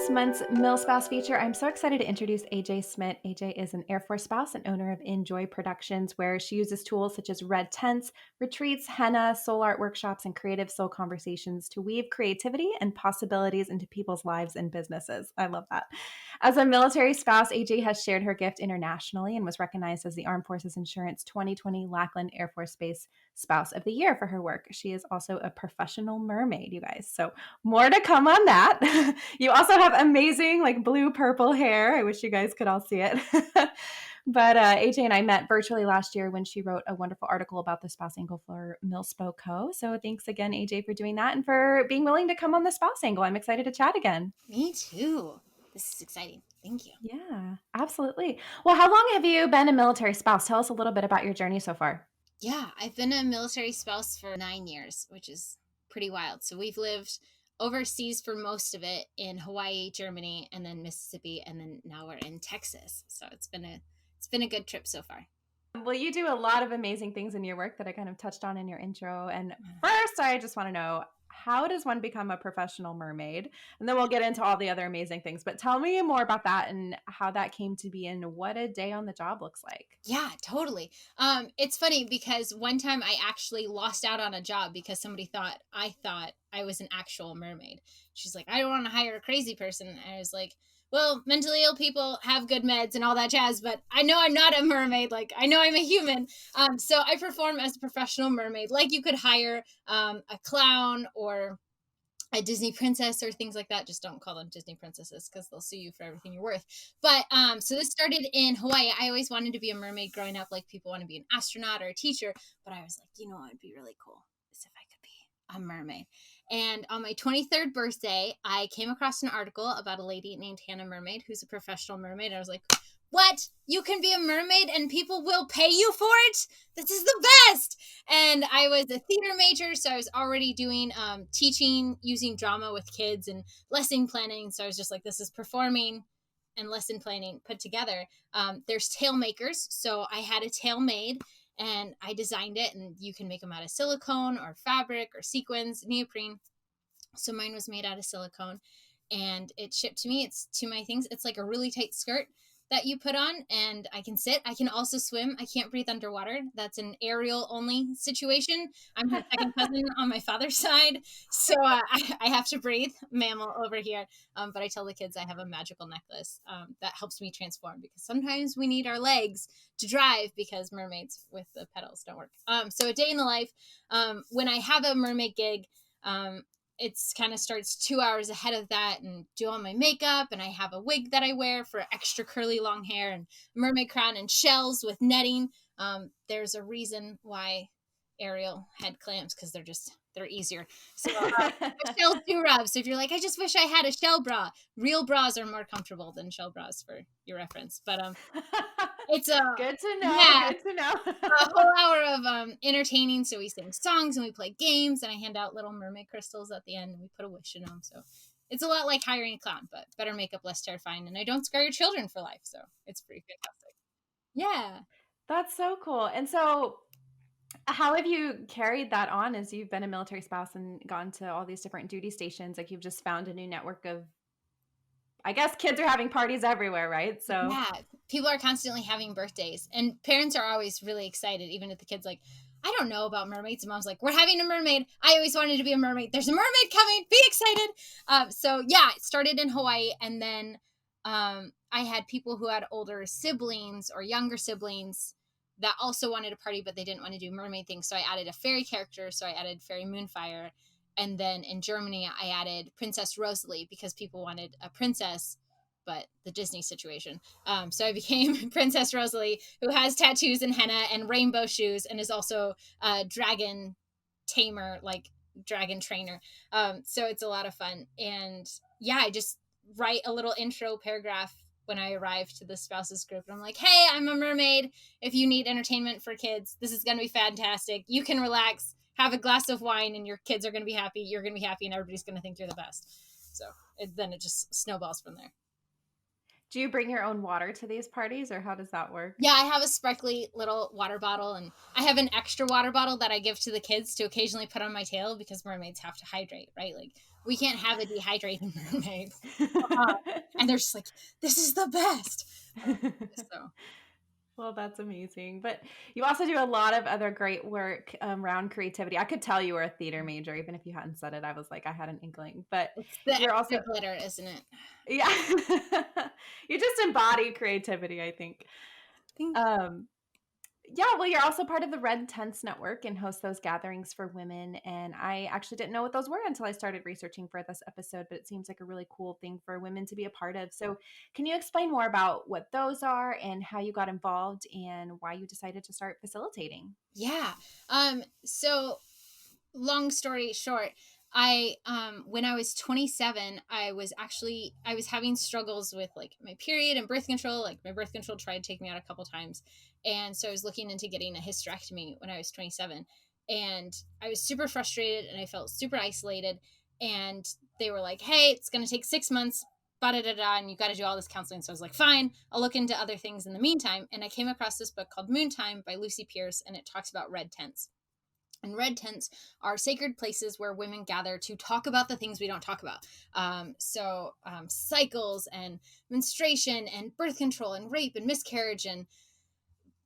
this month's MilSpouse feature, I'm so excited to introduce Aj Smit. Aj is an Air Force spouse and owner of Enjoy Productions, where she uses tools such as red tents, retreats, henna, soul art workshops, and creative soul conversations to weave creativity and possibilities into people's lives and businesses. I love that. As a military spouse, Aj has shared her gift internationally and was recognized as the Armed Forces Insurance 2020 Lackland Air Force Base Spouse of the Year for her work. She is also a professional mermaid, you guys. So more to come on that. You also have amazing like blue purple hair. I wish you guys could all see it. But AJ and I met virtually last year when she wrote a wonderful article about the spouse angle for Millspo Co. So thanks again, AJ, for doing that and for being willing to come on the spouse angle. I'm excited to chat again. Me too. This is exciting. Thank you. Yeah, absolutely. Well, how long have you been a military spouse? Tell us a little bit about your journey so far. Yeah, I've been a military spouse for 9 years, which is pretty wild. So we've lived overseas for most of it in Hawaii, Germany, and then Mississippi, and then now we're in Texas. So it's been a good trip so far. Well, you do a lot of amazing things in your work that I kind of touched on in your intro. And first, I just want to know, how does one become a professional mermaid? And then we'll get into all the other amazing things. But tell me more about that and how that came to be and what a day on the job looks like. Yeah, totally. It's funny because one time I actually lost out on a job because somebody thought I was an actual mermaid. She's like, I don't want to hire a crazy person. And I was like, well, mentally ill people have good meds and all that jazz, but I know I'm not a mermaid. Like, I know I'm a human. So I perform as a professional mermaid. Like you could hire a clown or a Disney princess or things like that. Just don't call them Disney princesses because they'll sue you for everything you're worth. But so this started in Hawaii. I always wanted to be a mermaid growing up, like people want to be an astronaut or a teacher. But I was like, you know what would be really cool is if I could be a mermaid. And on my 23rd birthday, I came across an article about a lady named Hannah Mermaid, who's a professional mermaid. I was like, what? You can be a mermaid and people will pay you for it? This is the best. And I was a theater major, so I was already doing teaching using drama with kids and lesson planning. So I was just like, this is performing and lesson planning put together. There's tail makers. So I had a tail made and I designed it, and you can make them out of silicone or fabric or sequins, neoprene. So mine was made out of silicone and it shipped to me. It's to my things. It's like a really tight skirt that you put on, and I can sit. I can also swim. I can't breathe underwater. That's an aerial only situation. I'm her second cousin on my father's side, so I have to breathe. Mammal over here. But I tell the kids I have a magical necklace that helps me transform, because sometimes we need our legs to drive because mermaids with the pedals don't work. So a day in the life. When I have a mermaid gig, it's kind of starts 2 hours ahead of that, and do all my makeup, and I have a wig that I wear for extra curly long hair, and mermaid crown and shells with netting. There's a reason why Ariel had clamps, because they're easier. So shells do rub. So if you're like, I just wish I had a shell bra, real bras are more comfortable than shell bras, for your reference. But it's good to know. Yeah, Good to know. a whole hour of entertaining. So we sing songs and we play games, and I hand out little mermaid crystals at the end, and we put a wish in them. So it's a lot like hiring a clown, but better makeup, less terrifying, and I don't scar your children for life. So it's pretty fantastic. Yeah. That's so cool. And so how have you carried that on as you've been a military spouse and gone to all these different duty stations? Like, you've just found a new network of, I guess kids are having parties everywhere, right? So Yeah, people are constantly having birthdays, and parents are always really excited, even if the kid's like, I don't know about mermaids. And mom's like, we're having a mermaid. I always wanted to be a mermaid. There's a mermaid coming. Be excited. So yeah, it started in Hawaii, and then I had people who had older siblings or younger siblings that also wanted a party, but they didn't want to do mermaid things. So I added a fairy character. So I added Fairy Moonfire. And then in Germany, I added Princess Rosalie, because people wanted a princess, but the Disney situation. So I became Princess Rosalie, who has tattoos and henna and rainbow shoes, and is also a dragon tamer, like dragon trainer. So it's a lot of fun. And yeah, I just write a little intro paragraph when I arrive to the spouses group, and I'm like, hey, I'm a mermaid. If you need entertainment for kids, this is going to be fantastic. You can relax, have a glass of wine, and your kids are going to be happy. You're going to be happy, and everybody's going to think you're the best. So then it just snowballs from there. do you bring your own water to these parties, or how does that work? Yeah, I have a sparkly little water bottle, and I have an extra water bottle that I give to the kids to occasionally put on my tail, because mermaids have to hydrate, right? Like, we can't have a dehydrated mermaid. And they're just like, this is the best. So Well, that's amazing. But you also do a lot of other great work around creativity. I could tell you were a theater major, even if you hadn't said it. I was like, I had an inkling. But it's the you're also, extra glitter, isn't it? yeah, you just embody creativity, I think. Thank Um, yeah, well, you're also part of the Red Tents Network and host those gatherings for women. And I actually didn't know what those were until I started researching for this episode, but it seems like a really cool thing for women to be a part of. So, can you explain more about what those are and how you got involved and why you decided to start facilitating? Yeah. So long story short, I when I was 27, I was having struggles with like my period and birth control. Like my birth control tried to take me out a couple times. And so I was looking into getting a hysterectomy when I was 27. And I was super frustrated and I felt super isolated. And they were like, "Hey, it's going to take 6 months, da da da, and you got to do all this counseling." So I was like, "Fine, I'll look into other things in the meantime." And I came across this book called Moontime by Lucy Pierce, and it talks about red tents. And red tents are sacred places where women gather to talk about the things we don't talk about. Cycles and menstruation and birth control and rape and miscarriage and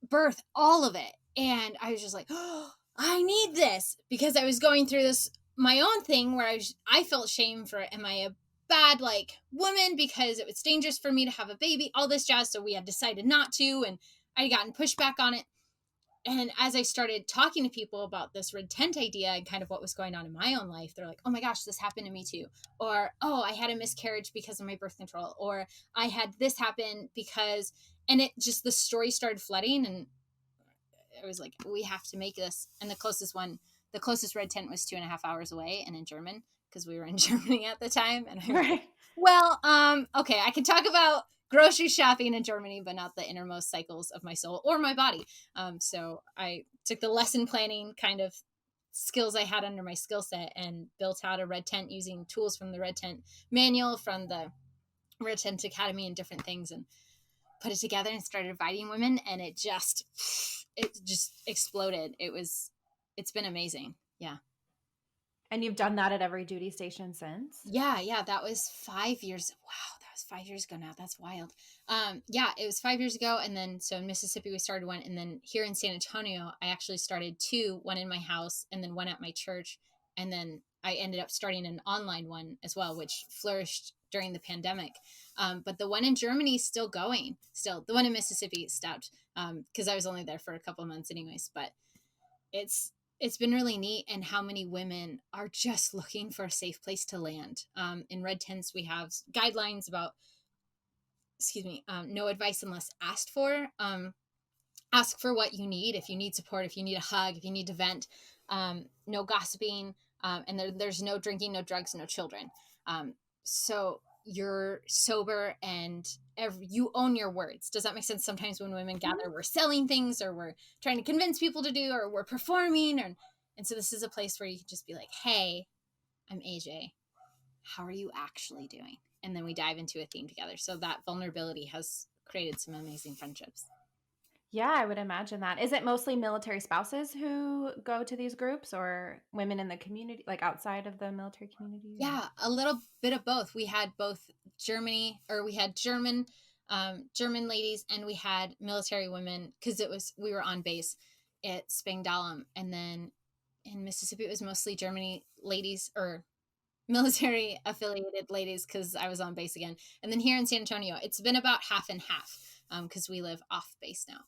birth, all of it. And I was just like, oh, I need this, because I was going through this my own thing where I felt shame for, am I a bad like woman because it was dangerous for me to have a baby, all this jazz. So we had decided not to, and I'd gotten pushback on it. And as I started talking to people about this red tent idea and kind of what was going on in my own life, they're like, "Oh my gosh, this happened to me too." Or, "Oh, I had a miscarriage because of my birth control." Or, "I had this happen because," and it just, the story started flooding. And I was like, we have to make this. And the closest red tent was 2.5 hours away and in German, because we were in Germany at the time. And I was like, Right. well, okay, I can talk about grocery shopping in Germany, but not the innermost cycles of my soul or my body. So I took the lesson planning kind of skills I had under my skill set and built out a red tent using tools from the red tent manual, from the red tent academy, and different things, and put it together and started inviting women. And it just exploded. It's been amazing. Yeah. And you've done that at every duty station since? Yeah, that was 5 years. Wow, that was 5 years ago now. That's wild. Yeah, it was 5 years ago. And then, so in Mississippi, we started one. And then here in San Antonio, I actually started two, one in my house and then one at my church. And then I ended up starting an online one as well, which flourished during the pandemic. But the one in Germany is still going. Still, the one in Mississippi stopped because I was only there for a couple of months anyways. But it's it's been really neat, and how many women are just looking for a safe place to land. In red tents, we have guidelines about, excuse me, no advice unless asked for. Ask for what you need. If you need support, if you need a hug, if you need to vent. No gossiping, and there's no drinking, no drugs, no children. So you're sober, and you own your words. Does that make sense? Sometimes when women Mhm. gather, we're selling things, or we're trying to convince people to do, or we're performing, and so this is a place where you can just be like, "Hey, I'm AJ. How are you actually doing?" And then we dive into a theme together. So that vulnerability has created some amazing friendships. Yeah, I would imagine that. Is it mostly military spouses who go to these groups or women in the community, like outside of the military community? Or? Yeah, a little bit of both. We had both we had German ladies, and we had military women, because we were on base at Spangdahlem. And then in Mississippi, it was mostly Germany ladies, or military affiliated ladies, because I was on base again. And then here in San Antonio, it's been about half and half, because we live off base now.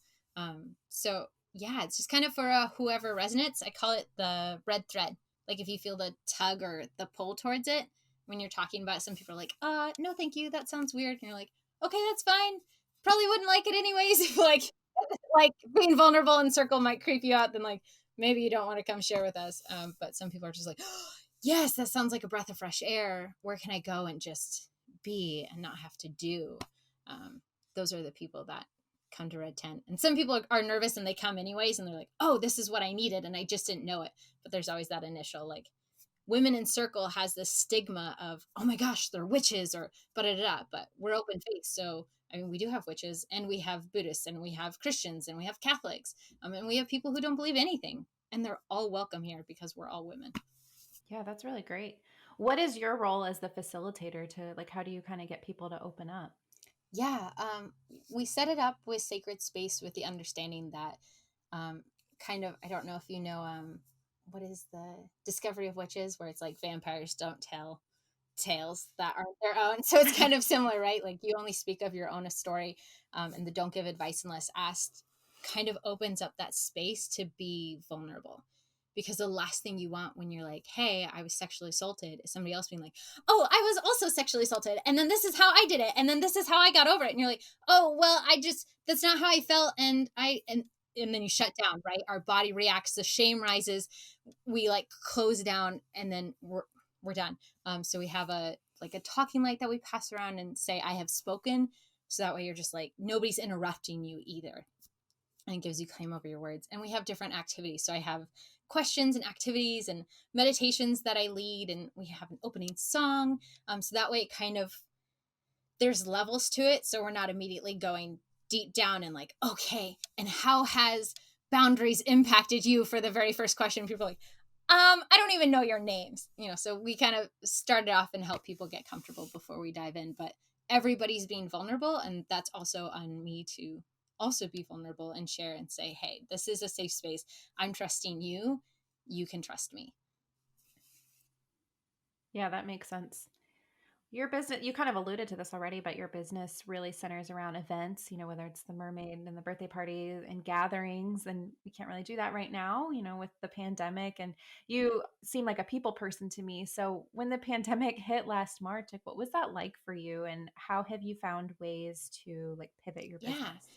So yeah, it's just kind of for whoever resonates. I call it the red thread. Like if you feel the tug or the pull towards it when you're talking about it, some people are like, no, thank you. That sounds weird. And you're like, okay, that's fine. Probably wouldn't like it anyways. If like being vulnerable in circle might creep you out, then like maybe you don't want to come share with us. But some people are just like, yes, that sounds like a breath of fresh air. Where can I go and just be and not have to do? Those are the people that come to Red Tent. And some people are nervous and they come anyways, and they're like, oh, this is what I needed and I just didn't know it. But there's always that initial, like, women in circle has this stigma of, oh my gosh, they're witches, or but we're open faith. So I mean, we do have witches, and we have Buddhists, and we have Christians, and we have Catholics, and we have people who don't believe anything, and they're all welcome here because we're all women. Yeah, that's really great. What is your role as the facilitator to like, how do you kind of get people to open up? Yeah, we set it up with sacred space with the understanding that um, kind of, I don't know if you know, what is the Discovery of Witches, where it's like vampires don't tell tales that aren't their own. So it's kind of similar, right? Like you only speak of your own story, and the don't give advice unless asked kind of opens up that space to be vulnerable. Because the last thing you want when you're like, hey, I was sexually assaulted, is somebody else being like, oh, I was also sexually assaulted. And then this is how I did it. And then this is how I got over it. And you're like, oh, well, that's not how I felt. And then you shut down, right? Our body reacts, the shame rises, we like close down, and then we're done. So we have a talking light that we pass around and say, I have spoken. So that way you're just like, nobody's interrupting you either. And it gives you claim over your words. And we have different activities. So I have questions and activities and meditations that I lead, and we have an opening song. So that way it kind of, there's levels to it. So we're not immediately going deep down and like, okay, and how has boundaries impacted you for the very first question? People are like, I don't even know your names, so we kind of started off and help people get comfortable before we dive in, but everybody's being vulnerable. And that's also on me to also be vulnerable and share and say, hey, this is a safe space. I'm trusting you. You can trust me. Yeah, that makes sense. Your business, you kind of alluded to this already, but your business really centers around events, whether it's the mermaid and the birthday party and gatherings. And we can't really do that right now, with the pandemic. And you seem like a people person to me. So when the pandemic hit last March, like what was that like for you? And how have you found ways to like pivot your Yeah. business?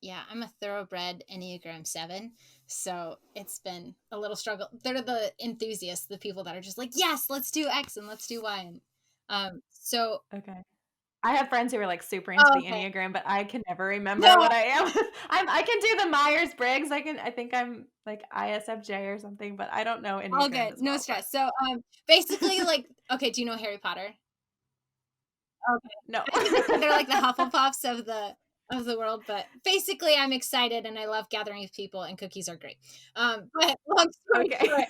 Yeah, I'm a thoroughbred Enneagram 7. So it's been a little struggle. They're the enthusiasts, the people that are just like, yes, let's do X and let's do Y. And so, Okay. I have friends who are like super into oh, the okay. Enneagram, but I can never remember No, what I am. I can do the Myers Briggs. I think I'm like ISFJ or something, but I don't know all Enneagram good. as No well. But stress. So, basically, like, okay, do you know Harry Potter? Okay. no. Basically, they're like the Hufflepuffs of the world, but basically, I'm excited and I love gathering with people, and cookies are great. But long story Okay. short,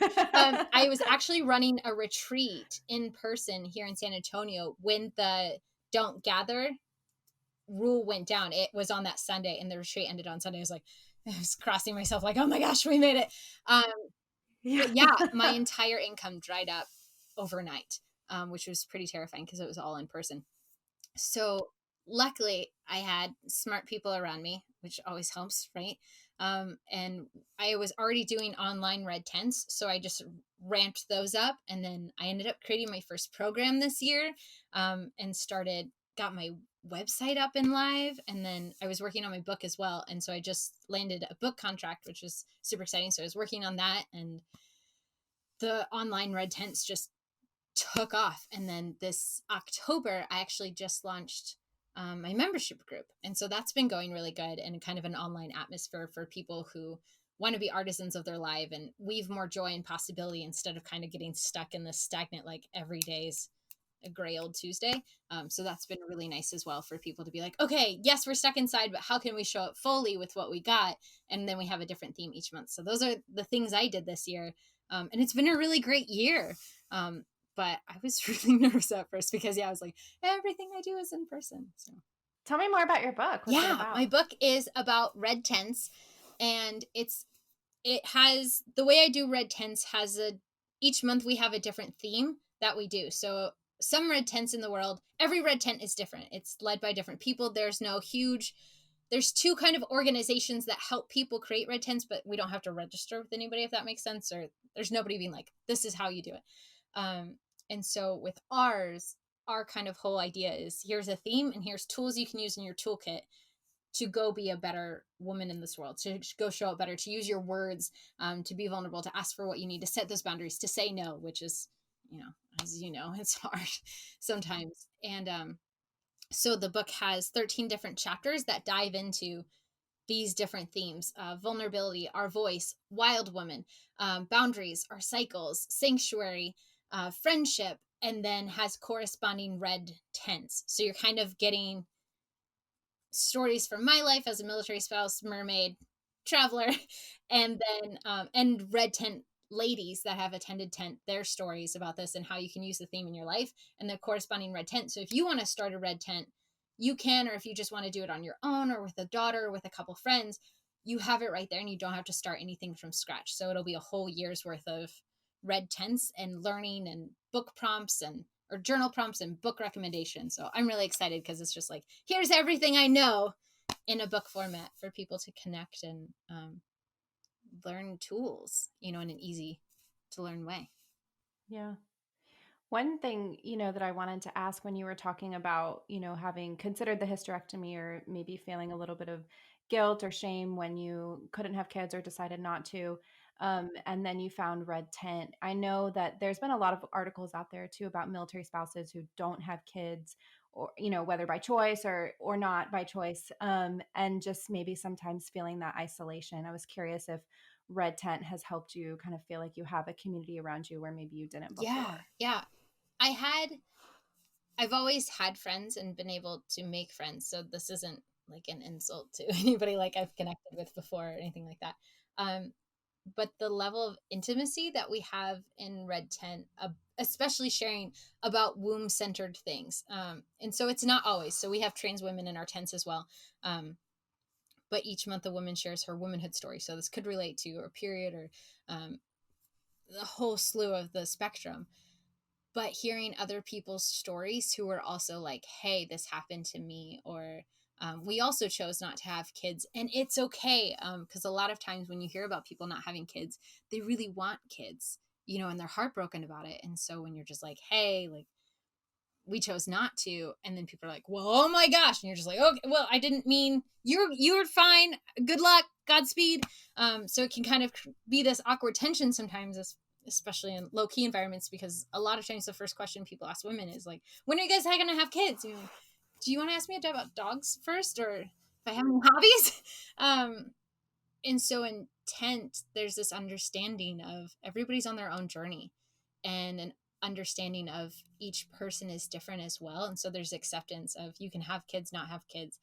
I was actually running a retreat in person here in San Antonio when the don't gather rule went down. It was on that Sunday, and the retreat ended on Sunday. I was crossing myself, like, oh my gosh, we made it. Um, Yeah. but yeah, my entire income dried up overnight, which was pretty terrifying because it was all in person. So luckily I had smart people around me, which always helps, right? And I was already doing online red tents, so I just ramped those up, and then I ended up creating my first program this year, and got my website up and live, and then I was working on my book as well, and so I just landed a book contract, which was super exciting. So I was working on that, and the online red tents just took off. And then this October, I actually just launched my membership group. And so that's been going really good, and kind of an online atmosphere for people who want to be artisans of their life and weave more joy and possibility instead of kind of getting stuck in this stagnant, like every day's a gray old Tuesday. So that's been really nice as well for people to be like, okay, yes, we're stuck inside, but how can we show up fully with what we got? And then we have a different theme each month. So those are the things I did this year. And it's been a really great year. But I was really nervous at first because, yeah, I was like, everything I do is in person. So, Tell me more about your book. What's it yeah, about? my book is about red tents, and it has, the way I do red tents has each month we have a different theme that we do. So some red tents in the world, every red tent is different. It's led by different people. There's two kind of organizations that help people create red tents, but we don't have to register with anybody, if that makes sense. Or there's nobody being like, this is how you do it. Um, and so with ours, our kind of whole idea is, here's a theme and here's tools you can use in your toolkit to go be a better woman in this world, to go show up better, to use your words, to be vulnerable, to ask for what you need, to set those boundaries, to say no, which is, as you know, it's hard sometimes. And so the book has 13 different chapters that dive into these different themes: vulnerability, our voice, wild woman, boundaries, our cycles, sanctuary, friendship, and then has corresponding red tents. So you're kind of getting stories from my life as a military spouse, mermaid, traveler, and then and red tent ladies that have attended tent, their stories about this and how you can use the theme in your life, and the corresponding red tent. So if you want to start a red tent, you can, or if you just want to do it on your own or with a daughter or with a couple friends, you have it right there and you don't have to start anything from scratch. So it'll be a whole year's worth of red tents and learning and book prompts and or journal prompts and book recommendations. So I'm really excited because it's just like, here's everything I know in a book format for people to connect and learn tools, in an easy to learn way. Yeah. One thing, that I wanted to ask when you were talking about, having considered the hysterectomy or maybe feeling a little bit of guilt or shame when you couldn't have kids or decided not to, and then you found red tent. I know that there's been a lot of articles out there too about military spouses who don't have kids, or whether by choice or not by choice, and just maybe sometimes feeling that isolation. I was curious if red tent has helped you kind of feel like you have a community around you where maybe you didn't Yeah. before. Yeah. I've always had friends and been able to make friends. So this isn't like an insult to anybody like I've connected with before or anything like that. Um, but the level of intimacy that we have in Red Tent, especially sharing about womb centered things. And so it's not always. So we have trans women in our tents as well. But each month a woman shares her womanhood story. So this could relate to her period or the whole slew of the spectrum. But hearing other people's stories who are also like, hey, this happened to me, or we also chose not to have kids, and it's okay. Because a lot of times when you hear about people not having kids, they really want kids, and they're heartbroken about it. And so when you're just like, hey, like, we chose not to, and then people are like, well, oh my gosh, and you're just like, okay, well, I didn't mean, you're fine, good luck, Godspeed. So it can kind of be this awkward tension sometimes, especially in low-key environments, because a lot of times the first question people ask women is like, when are you guys gonna have kids? And you're like, do you want to ask me about dogs first, or if I have any hobbies? And so in tent, there's this understanding of everybody's on their own journey, and an understanding of each person is different as well. And so there's acceptance of, you can have kids, not have kids,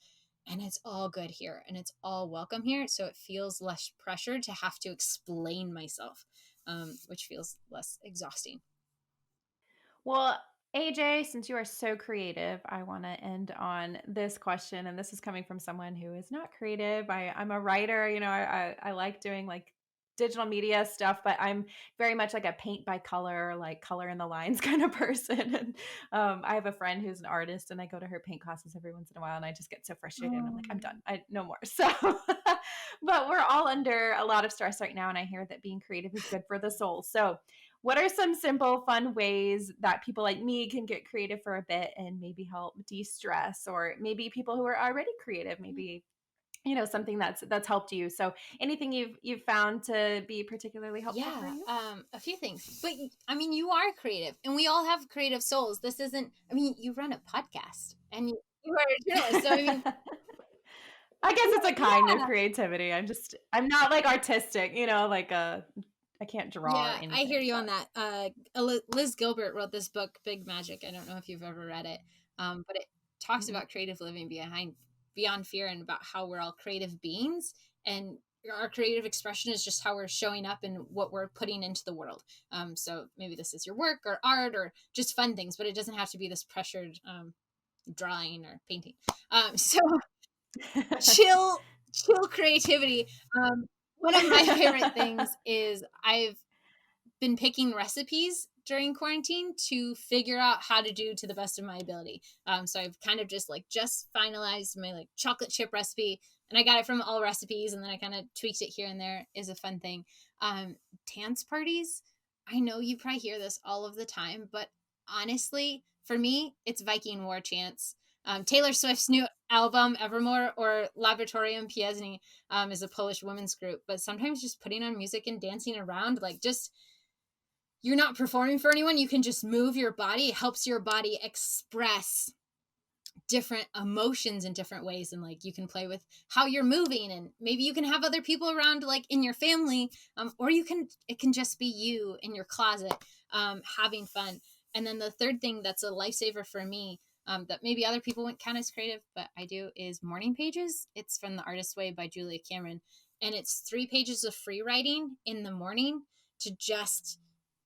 and it's all good here and it's all welcome here. So it feels less pressure to have to explain myself, which feels less exhausting. Well, AJ, since you are so creative, I want to end on this question. And this is coming from someone who is not creative. I'm a writer, I like doing like digital media stuff, but I'm very much like a paint by color, like color in the lines kind of person. And I have a friend who's an artist, and I go to her paint classes every once in a while, and I just get so frustrated. And I'm like, I'm done. No more. So, but we're all under a lot of stress right now. And I hear that being creative is good for the soul. So, what are some simple, fun ways that people like me can get creative for a bit and maybe help de-stress, or maybe people who are already creative, maybe something that's helped you? So anything you've found to be particularly helpful for Yeah, you? a few things. But I mean, you are creative, and we all have creative souls. This isn't. I mean, you run a podcast, and you are a journalist. So I mean, I guess it's a kind of yeah, creativity. I'm not like artistic, like I can't draw or yeah, I hear anything, you on but that. Liz Gilbert wrote this book, Big Magic. I don't know if you've ever read it, but it talks mm-mm. about creative living beyond fear, and about how we're all creative beings, and our creative expression is just how we're showing up and what we're putting into the world. So maybe this is your work or art or just fun things, but it doesn't have to be this pressured drawing or painting. So chill, chill creativity. One of my favorite things is I've been picking recipes during quarantine to figure out how to do to the best of my ability. So I've kind of just finalized my like chocolate chip recipe, and I got it from All Recipes, and then I kind of tweaked it here and there. Is a fun thing. Dance parties. I know you probably hear this all of the time, but honestly, for me, it's Viking War chants. Taylor Swift's new album, Evermore, or Laboratorium Pieśni, is a Polish women's group. But sometimes just putting on music and dancing around, like, just, you're not performing for anyone. You can just move your body. It helps your body express different emotions in different ways, and like you can play with how you're moving, and maybe you can have other people around like in your family, or it can just be you in your closet, having fun. And then the third thing that's a lifesaver for me, that maybe other people wouldn't count as creative, but I do, is morning pages. It's from The Artist's Way by Julia Cameron, and it's 3 pages of free writing in the morning, to just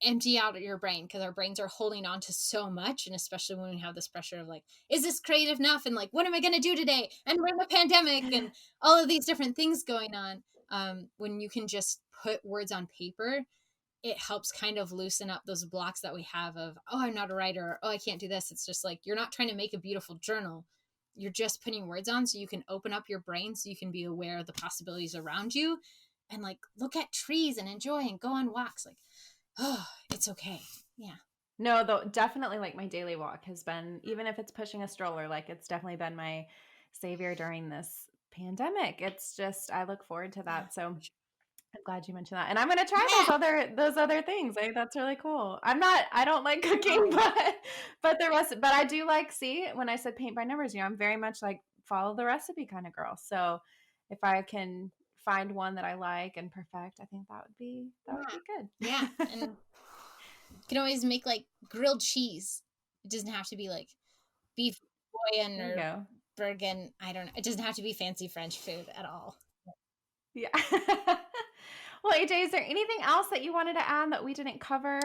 empty out your brain, because our brains are holding on to so much. And especially when we have this pressure of like, is this creative enough, and like, what am I going to do today, and we're in a pandemic and all of these different things going on. When you can just put words on paper, it helps kind of loosen up those blocks that we have of, oh, I'm not a writer, or, oh, I can't do this. It's just like, you're not trying to make a beautiful journal, you're just putting words on so you can open up your brain, so you can be aware of the possibilities around you, and like look at trees and enjoy and go on walks. Like, oh, it's okay. Yeah. No, though, definitely like my daily walk has been, even if it's pushing a stroller, like it's definitely been my savior during this pandemic. It's just, I look forward to Yeah. that. So I'm glad you mentioned that. And I'm going to try Yeah. those other things. Like, that's really cool. I don't like cooking, Oh, but the rest, but I do like, see, when I said paint by numbers, I'm very much like follow the recipe kind of girl. So if I can find one that I like and perfect, I think that would yeah. be good. Yeah. And you can always make like grilled cheese. It doesn't have to be like beef boyan There you or go. Bergen. I don't know. It doesn't have to be fancy French food at all. Yeah. Well, AJ, is there anything else that you wanted to add that we didn't cover?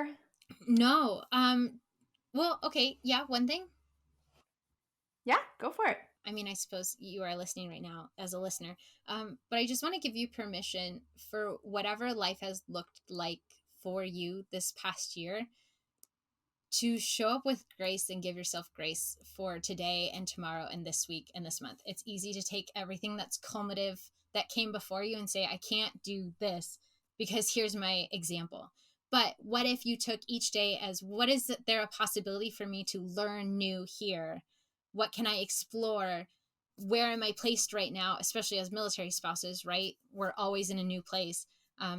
No. Well, okay. Yeah. One thing. Yeah, go for it. I mean, I suppose you are listening right now as a listener. But I just want to give you permission for whatever life has looked like for you this past year, to show up with grace and give yourself grace for today and tomorrow and this week and this month. It's easy to take everything that's cumulative that came before you and say, I can't do this because here's my example. But what if you took each day as, what is there a possibility for me to learn new here? What can I explore? Where am I placed right now, especially as military spouses, right? We're always in a new place.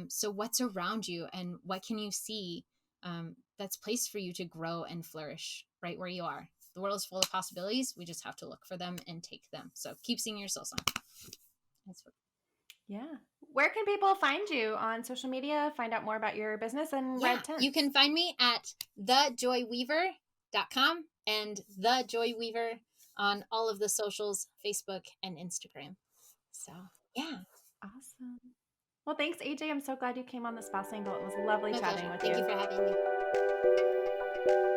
So what's around you and what can you see that's placed for you to grow and flourish right where you are? The world is full of possibilities. We just have to look for them and take them. So keep singing your soul song. That's what, Yeah. Where can people find you on social media, find out more about your business and yeah, red you tents? can find me at thejoyweaver.com and thejoyweaver on all of the socials, Facebook and Instagram. So, yeah, Awesome. Well, thanks, AJ. I'm so glad you came on the spouse angle. It was lovely my chatting pleasure. with Thank you you. for having me.